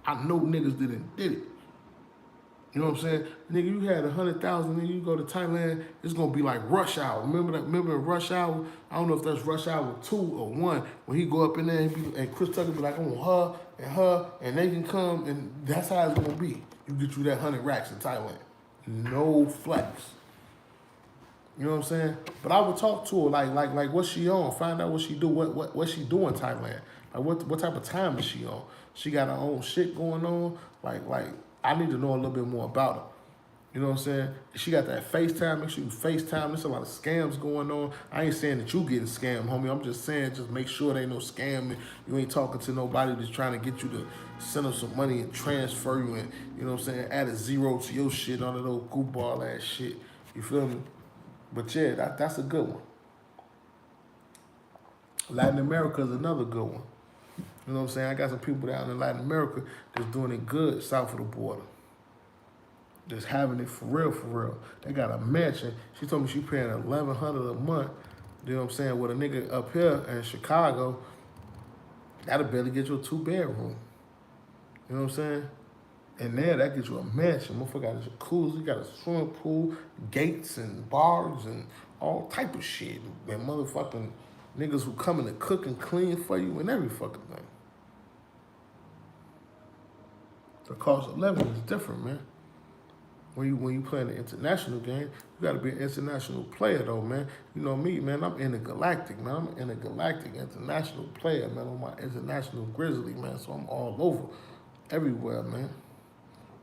I know niggas did it. You know what I'm saying? Nigga, you had 100,000 and you go to Thailand, it's gonna be like Rush Hour. Remember in Rush Hour? I don't know if that's Rush Hour 2 or 1, when he go up in there and Chris Tucker be like, I want her, and they can come, and that's how it's gonna be. You get you that 100 racks in Thailand. No flex. You know what I'm saying? But I would talk to her like what's she on? Find out what she do, what she do in Thailand. Like what type of time is she on? She got her own shit going on. Like I need to know a little bit more about her. You know what I'm saying? She got that FaceTime. Make sure you FaceTime. There's a lot of scams going on. I ain't saying that you getting scammed, homie. I'm just saying just make sure there ain't no scamming. You ain't talking to nobody that's trying to get you to send them some money and transfer you and, you know what I'm saying, add a zero to your shit on that old goofball ass shit. You feel me? But yeah, that's a good one. Latin America is another good one. You know what I'm saying? I got some people down in Latin America that's doing it good south of the border. Just having it for real. They got a mansion. She told me she paying $1,100 a month. You know what I'm saying? With a nigga up here in Chicago, that'll barely get you a 2-bedroom. You know what I'm saying? And there, that gets you a mansion. Motherfucker got a jacuzzi, got a swimming pool, gates and bars and all type of shit. And motherfucking niggas who come in to cook and clean for you and every fucking thing. The cost of living is different, man. When you playing the international game, you gotta be an international player though, man. You know me, man, I'm intergalactic, man. I'm an intergalactic international player, man, on my international grizzly, man. So I'm all over, everywhere, man.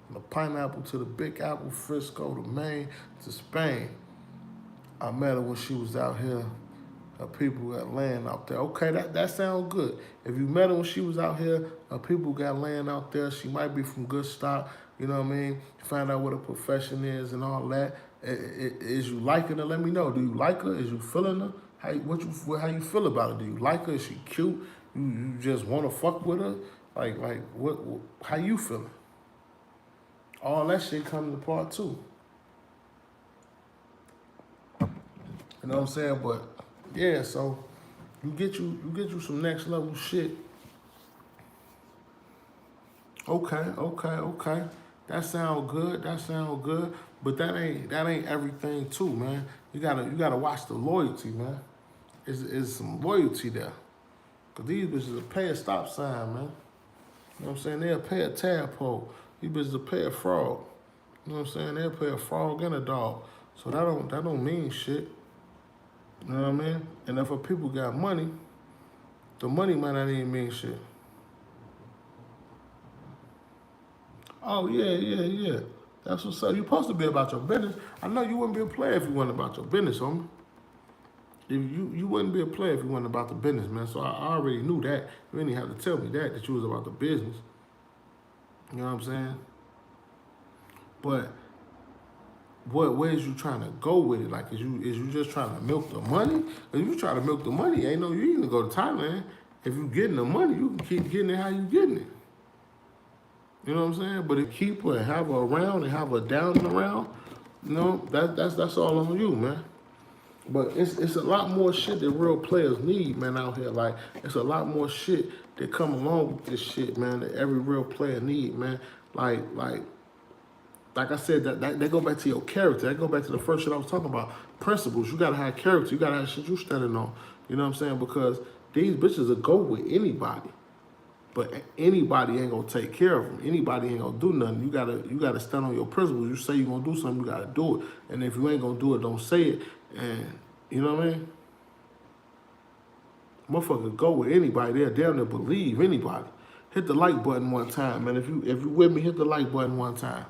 From the Pineapple to the Big Apple, Frisco to Maine to Spain. I met her when she was out here. Her people got land out there. Okay, that sounds good. If you met her when she was out here, her people got land out there. She might be from good stock. You know what I mean? Find out what her profession is and all that. Is you liking her? Let me know. Do you like her? Is you feeling her? How you feel about her? Do you like her? Is she cute? You just want to fuck with her? Like what? How you feeling? All that shit comes to part too. You know what I'm saying? But yeah, so you get you some next level shit. Okay. That sound good. But that ain't everything too, man. You gotta watch the loyalty, man. Is some loyalty there. Cause these bitches will pay a stop sign, man. You know what I'm saying? They'll pay a tadpole. These bitches will pay a frog. You know what I'm saying? They'll pay a frog and a dog. So that don't mean shit. You know what I mean? And if people got money, the money might not even mean shit. Oh, yeah. That's what's up. You're supposed to be about your business. I know you wouldn't be a player if you wasn't about your business, homie. You wouldn't be a player if you wasn't about the business, man. So I already knew that. You didn't have to tell me that you was about the business. You know what I'm saying? But where's you trying to go with it? Like, is you just trying to milk the money? If you try to milk the money, ain't no you even go to Thailand. If you getting the money, you can keep getting it how you getting it. You know what I'm saying? But if keep her and have her around and have her down and around, you know, that's all on you, man. But it's a lot more shit that real players need, man, out here. Like, it's a lot more shit that come along with this shit, man, that every real player need, man. Like I said, that go back to your character. That go back to the first shit I was talking about. Principles. You gotta have character. You gotta have shit you standing on. You know what I'm saying? Because these bitches will go with anybody. But anybody ain't gonna take care of them. Anybody ain't gonna do nothing. You gotta stand on your principles. You say you gonna do something, you gotta do it. And if you ain't gonna do it, don't say it. And you know what I mean? Motherfucker go with anybody. They'll damn near believe anybody. Hit the like button one time, man. If you with me, hit the like button one time.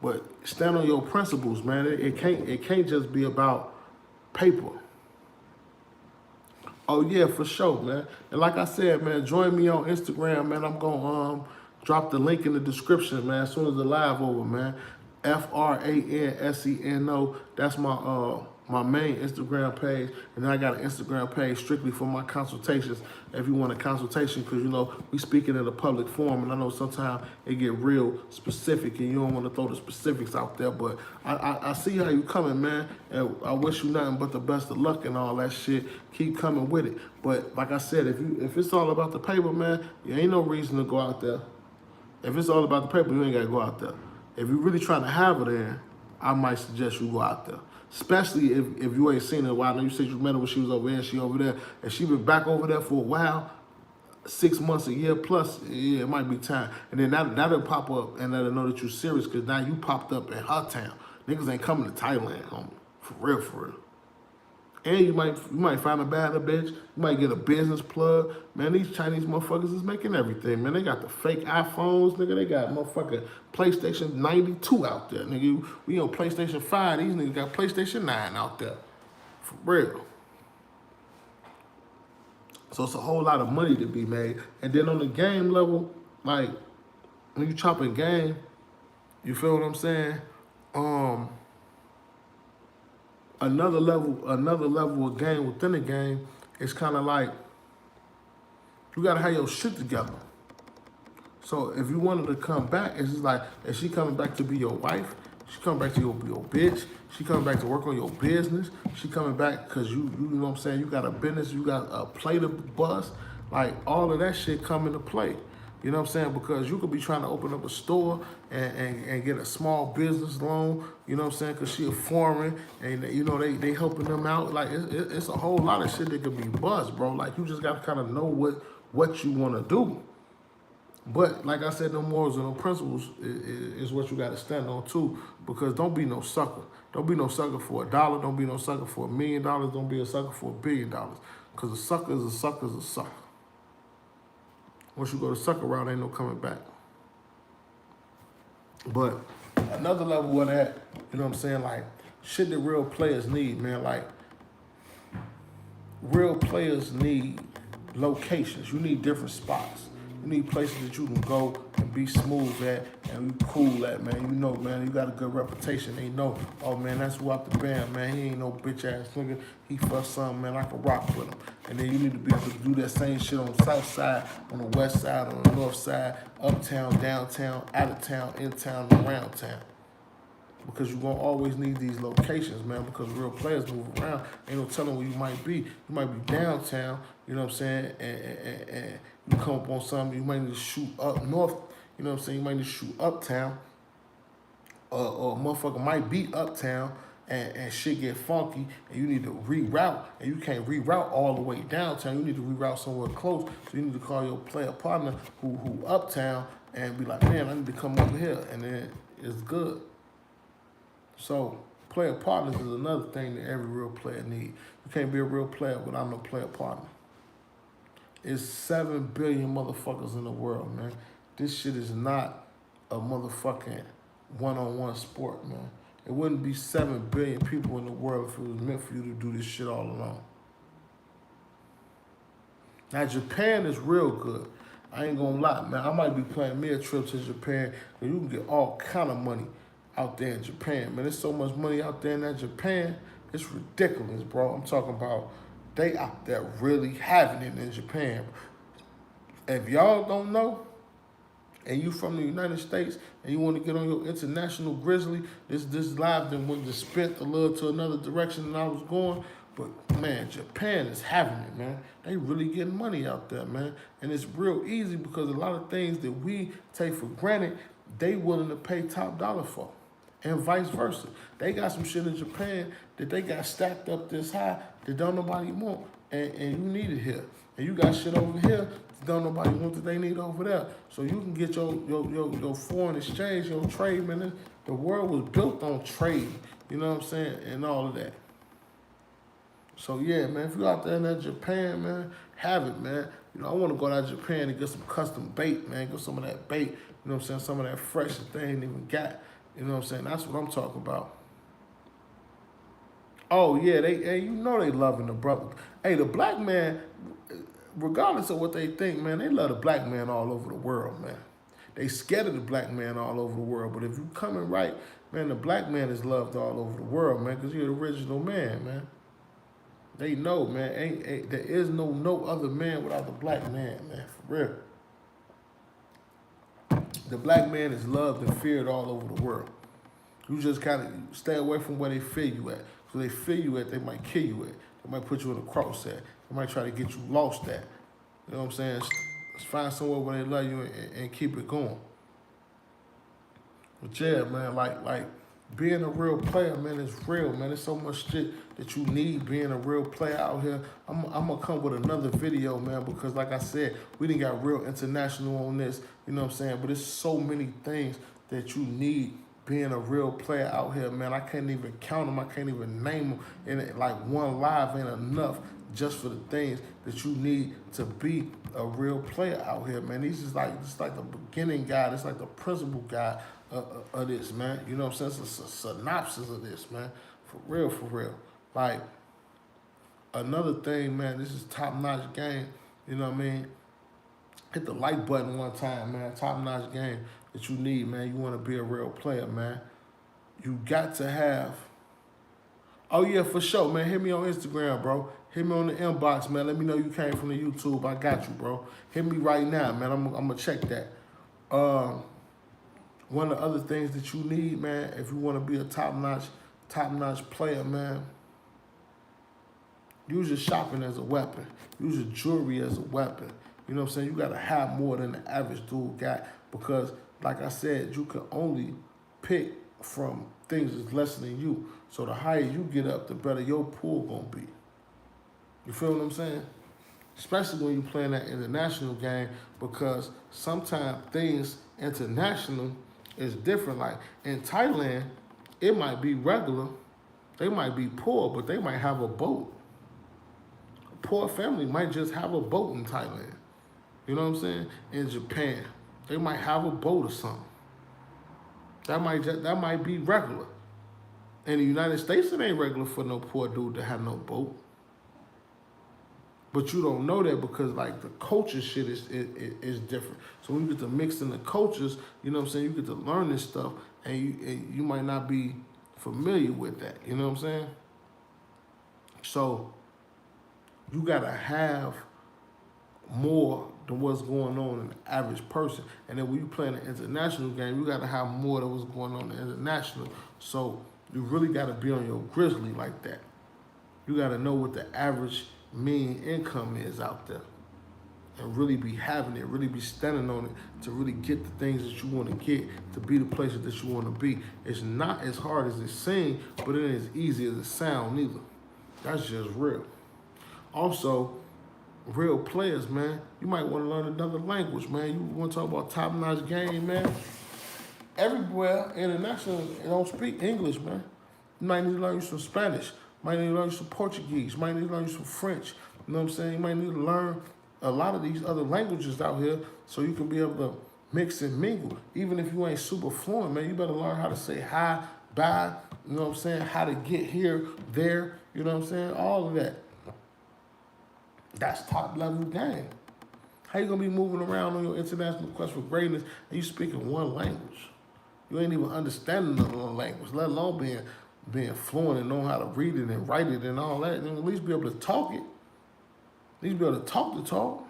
But stand on your principles, man. It can't just be about paper. Oh yeah, for sure, man. And like I said, man, join me on Instagram, man. I'm gonna drop the link in the description, man, as soon as the live over, man. Franseno. That's my my main Instagram page, and then I got an Instagram page strictly for my consultations. If you want a consultation, because you know we speaking in a public forum, and I know sometimes it get real specific, and you don't want to throw the specifics out there. But I see how you coming, man, and I wish you nothing but the best of luck and all that shit. Keep coming with it. But like I said, if it's all about the paper, man, there ain't no reason to go out there. If it's all about the paper, you ain't gotta go out there. If you're really trying to have her there, I might suggest you go out there. Especially if you ain't seen her in a while. I know you said you met her when she was over here and she over there. And she been back over there for a while, 6 months, a year plus, yeah, it might be time. And then that'll pop up and that'll know that you're serious because now you popped up in her town. Niggas ain't coming to Thailand, homie. For real, for real. And you might find a bad bitch. You might get a business plug. Man, these Chinese motherfuckers is making everything, man. They got the fake iPhones, nigga. They got motherfucking PlayStation 92 out there, nigga. We on PlayStation 5. These niggas got PlayStation 9 out there. For real. So it's a whole lot of money to be made. And then on the game level, like, when you chopping game, you feel what I'm saying? Another level of game within the game is kind of like you gotta have your shit together. So if you wanted to come back, it's just like, is she coming back to be your wife? She coming back to be your bitch. She coming back to work on your business. She coming back because you know what I'm saying, you got a business, you got a plate to bust. Like all of that shit come into play. You know what I'm saying? Because you could be trying to open up a store and get a small business loan, you know what I'm saying? Because she a foreign and, you know, they helping them out. Like, it's a whole lot of shit that could be buzzed, bro. Like, you just got to kind of know what you want to do. But, like I said, no morals and no principles is what you got to stand on, too. Because don't be no sucker. Don't be no sucker for $1. Don't be no sucker for $1 million. Don't be a sucker for $1 billion. Because a sucker is a sucker is a sucker. Once you go to sucker route, ain't no coming back. But another level of that, you know what I'm saying, like, shit that real players need, man. Like, real players need locations. You need different spots. You need places that you can go and be smooth at and be cool at, man. You know, man, you got a good reputation. They know, oh, man, that's who out the band, man. He ain't no bitch-ass nigga. He fuck something, man. I can rock with him. And then you need to be able to do that same shit on the south side, on the west side, on the north side, uptown, downtown, out of town, in town, and around town. Because you're going to always need these locations, man, because real players move around. Ain't no telling where you might be. You might be downtown, you know what I'm saying, and you come up on something, you might need to shoot up north, you know what I'm saying, you might need to shoot uptown, or a motherfucker might be uptown, and shit get funky, and you need to reroute, and you can't reroute all the way downtown. You need to reroute somewhere close, so you need to call your player partner who uptown and be like, man, I need to come over here, and then it's good. So player partners is another thing that every real player needs. You can't be a real player without no player partner. It's 7 billion motherfuckers in the world, man. This shit is not a motherfucking one-on-one sport, man. It wouldn't be 7 billion people in the world if it was meant for you to do this shit all alone. Now, Japan is real good. I ain't gonna lie, man. I might be planning me a trip to Japan, and you can get all kind of money out there in Japan, man. There's so much money out there in that Japan. It's ridiculous, bro. I'm talking about they out there really having it in Japan. If y'all don't know, and you from the United States, and you want to get on your international grizzly, this live then went to spent a little to another direction than I was going. But, man, Japan is having it, man. They really getting money out there, man. And it's real easy because a lot of things that we take for granted, they willing to pay top dollar for. And vice versa. They got some shit in Japan that they got stacked up this high that don't nobody want. And you need it here. And you got shit over here that don't nobody want that they need over there. So you can get your foreign exchange, your trade, man. The world was built on trade, you know what I'm saying, and all of that. So yeah, man, if you out there in that Japan, man, have it, man. You know, I want to go out to Japan and get some custom bait, man. Get some of that bait, you know what I'm saying, some of that fresh that they ain't even got. You know what I'm saying? That's what I'm talking about. Oh, yeah, you know they loving the brother. Hey, the black man, regardless of what they think, man, they love the black man all over the world, man. They scared of the black man all over the world. But if you coming right, Man, the black man is loved all over the world, man, because you're the original man, man. They know, man. There is no other man without the black man, man. For real. The black man is loved and feared all over the world. You just kind of stay away from where they feel you at. So they feel you at, they might kill you at. They might put you in a cross at. They might try to get you lost at. You know what I'm saying? Let's find somewhere where they love you and keep it going. But yeah, man, like being a real player, man, is real, man. There's so much shit that you need being a real player out here. I'm gonna come with another video, man, because like I said, we done got real international on this, you know what I'm saying? But there's so many things that you need being a real player out here, man. I can't even count them. I can't even name them. And like one live ain't enough just for the things that you need to be a real player out here, man. These is like the beginning guide. It's like the principal guide of this, man. You know what I'm saying? It's a synopsis of this, man. For real, for real. Like, another thing, man, this is top-notch game. You know what I mean? Hit the like button one time, man. Top-notch game that you need, man. You want to be a real player, man. You got to have... Oh, yeah, for sure, man. Hit me on Instagram, bro. Hit me on the inbox, man. Let me know you came from the YouTube. I got you, bro. Hit me right now, man. I'm going to check that. One of the other things that you need, man, if you want to be a top-notch player, man, use your shopping as a weapon. Use your jewelry as a weapon. You know what I'm saying? You got to have more than the average dude got because, like I said, you can only pick from things that's less than you. So the higher you get up, the better your pool going to be. You feel what I'm saying? Especially when you're playing that international game because sometimes things international is different. Like in Thailand, it might be regular. They might be poor, but they might have a boat. A poor family might just have a boat in Thailand. You know what I'm saying? In Japan, they might have a boat or something. That might be regular. In the United States, it ain't regular for no poor dude to have no boat. But you don't know that because like the culture shit is different. So when you get to mix in the cultures, you know what I'm saying, you get to learn this stuff and you might not be familiar with that. You know what I'm saying? So you gotta have more than what's going on in the average person. And then when you play an international game, you gotta have more than what's going on in the international. So you really gotta be on your grizzly like that. You gotta know what the average mean income is out there and really be having it, really be standing on it to really get the things that you want to get, to be the places that you want to be. It's not as hard as it seems, but it ain't as easy as it sounds either. That's just real. Also, real players, man, you might want to learn another language, man. You want to talk about top-notch game, man. Everywhere international, they don't speak English, man. You might need to learn some Spanish. Might need to learn some Portuguese. Might need to learn some French. You know what I'm saying? You might need to learn a lot of these other languages out here so you can be able to mix and mingle. Even if you ain't super fluent, man, you better learn how to say hi, bye, you know what I'm saying? How to get here, there, you know what I'm saying? All of that. That's top level game. How you gonna be moving around on your international quest for greatness and you speaking one language? You ain't even understanding the language, let alone being fluent and knowing how to read it and write it and all that, and at least be able to talk it. At least be able to talk the talk.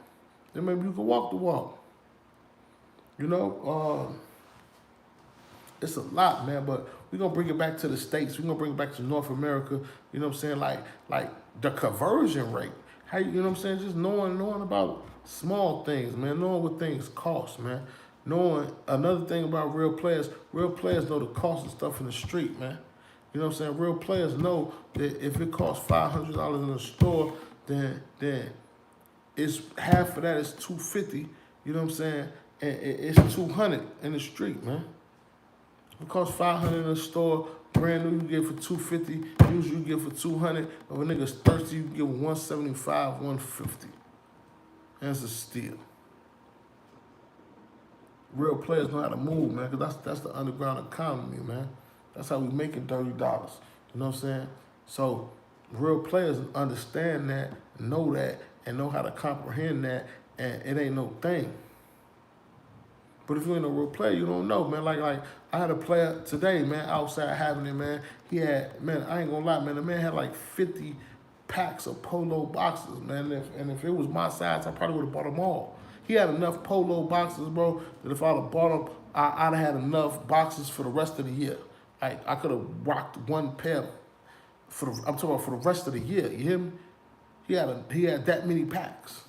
Then maybe you can walk the walk. You know, it's a lot, man, but we're going to bring it back to the States. We're going to bring it back to North America. You know what I'm saying? Like the conversion rate. How you know what I'm saying? Just knowing about small things, man. Knowing what things cost, man. Knowing another thing about real players know the cost of stuff in the street, man. You know what I'm saying? Real players know that if it costs $500 in the store, then it's half of that is $250. You know what I'm saying? And it's $200 in the street, man. If it costs $500 in the store, brand new you get for $250. Usually you get for $200. If a nigga's thirsty, you can get $175, $150. That's a steal. Real players know how to move, man, because that's the underground economy, man. That's how we making $30. You know what I'm saying? So real players understand that, and know how to comprehend that, and it ain't no thing. But if you ain't a real player, you don't know, man. Like I had a player today, man, outside having it, man. He had, man, I ain't gonna lie, man, the man had like 50 packs of polo boxes, man. And if it was my size, I probably would have bought them all. He had enough polo boxes, bro, that if I'd have bought them, I'd have had enough boxes for the rest of the year. Like I could have rocked one pair I'm talking about for the rest of the year. You hear me? He had that many packs.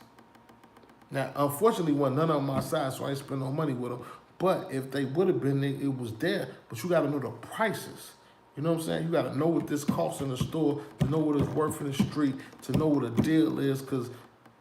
Now, unfortunately, none of them my size, so I ain't spend no money with them. But if they would have been, it was there. But you got to know the prices. You know what I'm saying? You got to know what this costs in the store, to know what it's worth in the street, to know what a deal is, because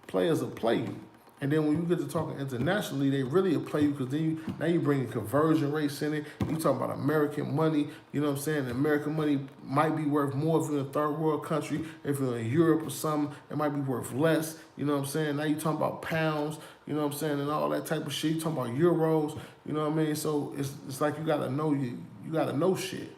players will play you. And then when you get to talking internationally, they really will play you, because then now you bring conversion rates in it. You talking about American money, you know what I'm saying? American money might be worth more if you're in a third world country. If you're in Europe or something, it might be worth less. You know what I'm saying? Now you talking about pounds, you know what I'm saying, and all that type of shit. You talking about euros, you know what I mean? So it's like you gotta know you gotta know shit.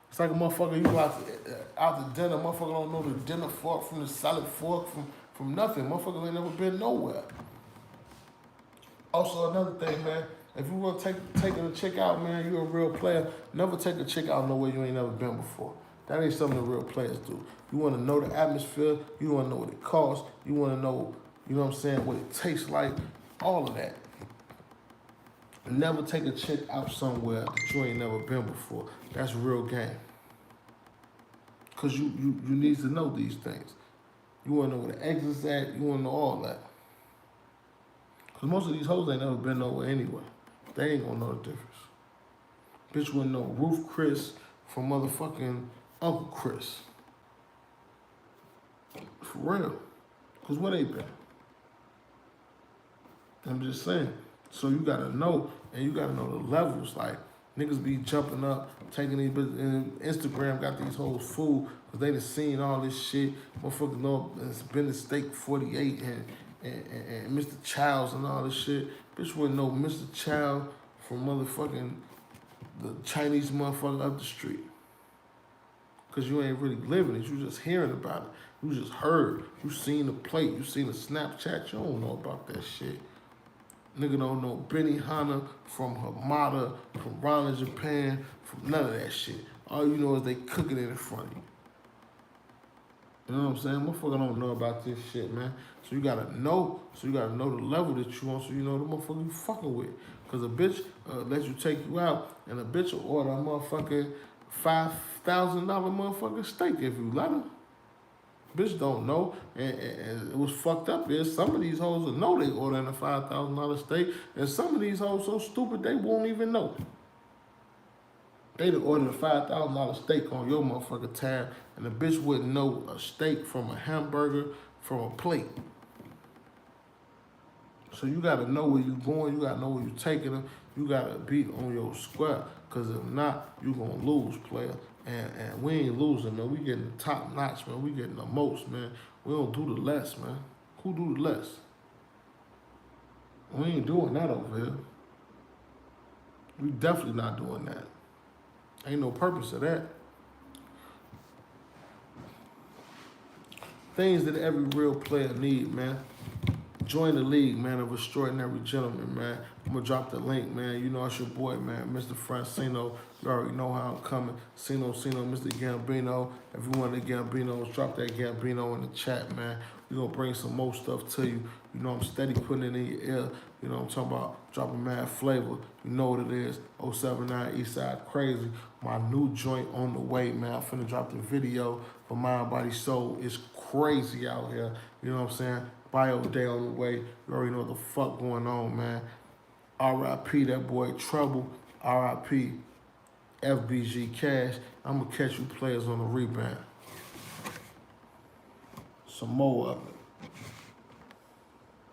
It's like a motherfucker, you go out to dinner, motherfucker don't know the dinner fork from the salad fork from nothing. Motherfuckers ain't never been nowhere. Also, another thing, man, if you want to taking a chick out, man, you're a real player, never take a chick out nowhere you ain't never been before. That ain't something the real players do. You want to know the atmosphere, you want to know what it costs, you want to know, you know what I'm saying, what it tastes like, all of that. Never take a chick out somewhere that you ain't never been before. That's real game. Because you need to know these things. You want to know where the exit's at. You want to know all that. Because most of these hoes ain't never been nowhere anyway. They ain't going to know the difference. Bitch wouldn't know Ruth Chris from motherfucking Uncle Chris. For real. Because where they been? I'm just saying. So you got to know, and you got to know the levels. Like, niggas be jumping up, taking these bitches, and Instagram got these hoes fooled because they done seen all this shit. Motherfuckers know it's been the Steak 48 and Mr. Childs and all this shit. Bitch wouldn't know Mr. Child from motherfucking the Chinese motherfucker up the street. Because you ain't really living it. You just hearing about it. You just heard. You seen the plate. You seen the Snapchat. You don't know about that shit. Nigga don't know Benny Hanna from Hamada, from Ron in Japan, from none of that shit. All you know is they cooking it in front of you. You know what I'm saying? Motherfucker don't know about this shit, man. So you gotta know. So you gotta know the level that you on, so you know the motherfucker you fucking with. Cause a bitch lets you take you out, and a bitch will order a motherfucking $5,000 motherfucking steak if you let her. Bitch don't know, and it was fucked up is some of these hoes will know they ordering a $5,000 steak, and some of these hoes so stupid they won't even know. They'd ordered a $5,000 steak on your motherfucking tab, and the bitch wouldn't know a steak from a hamburger from a plate. So you gotta know where you going, you gotta know where you taking them, you gotta be on your square, cause if not, you gonna lose, player. And we ain't losing, man. We getting top notch, man. We getting the most, man. We don't do the less, man. Who do the less? We ain't doing that over here. We definitely not doing that. Ain't no purpose of that. Things that every real player need, man. Join the league, man, of extraordinary gentlemen, man. I'm gonna drop the link, man. You know it's your boy, man, Mr. Franseno. You already know how I'm coming. Sino, Mr. Gambino. If you want the Gambinos, drop that Gambino in the chat, man. We gonna bring some more stuff to you. You know I'm steady putting it in your ear. You know I'm talking about dropping mad flavor. You know what it is. 079 Eastside Crazy. My new joint on the way, man. I'm finna drop the video for Mind, Body, Soul. It's crazy out here. You know what I'm saying? Bio day on the way. You already know what the fuck going on, man. R.I.P. that boy Trouble. R.I.P. FBG Cash. I'm gonna catch you players on the rebound. Some more of it.